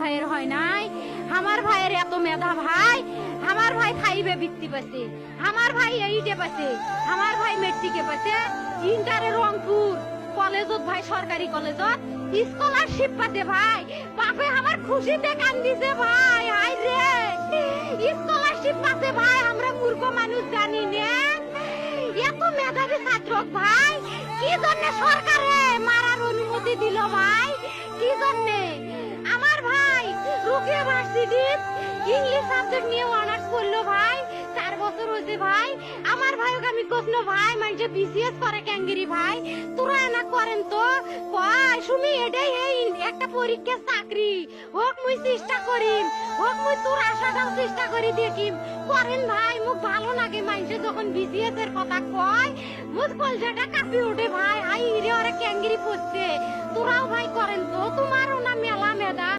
ভাইয়ের হয় নাই। আমার ভাইয়ের এত মেধা ভাই, আমার ভাই খাইবে বৃত্তি পাচ্ছে, আমার ভাই এইটে পাচ্ছে, আমার ভাই মেট্রিকে পাচ্ছে, ইন্টারে রংপুর কলেজত ভাই, সরকারি কলেজত স্কলারশিপ পাতে ভাই। বাপে আমার খুশিতে কান্দিছে ভাই, হাই রে স্কলারশিপ পাতে ভাই। আমরা মূর্খ মানুষ জানি না এত মেধাবী ছাত্র ভাই কি জন্য সরকারে মারার অনুমতি দিল ভাই, কি জন্য? আমার ভাই রুকিয়া ভার্সিটি ইংলিশ সাবজেক্ট নিয়ে অনার্স করলো ভাই, 4 বছর হয়েছে ভাই। আমার ভাইকে আমি কখনো ভাই মানে বিসিএস করে ক্যাঙ্গিরি ভাই, তোরা না করেন তো কয় শুনি এটাই এই একটা পরীক্ষা চাকরি হোক, মুই চেষ্টা করিম, হোক মুই তোর আশাটাও চেষ্টা করি দেখিম, করেন ভাই। মুখ ভালো লাগে মানুষে যখন বিসিএস এর কথা কয়, মুখ কলজাটা কাঁপি ওঠে ভাই, হাই রে ওরা ক্যাঙ্গিরি পড়ছে। তোরাও ভাই করেন তো, তোমারও না মেলা মেধা।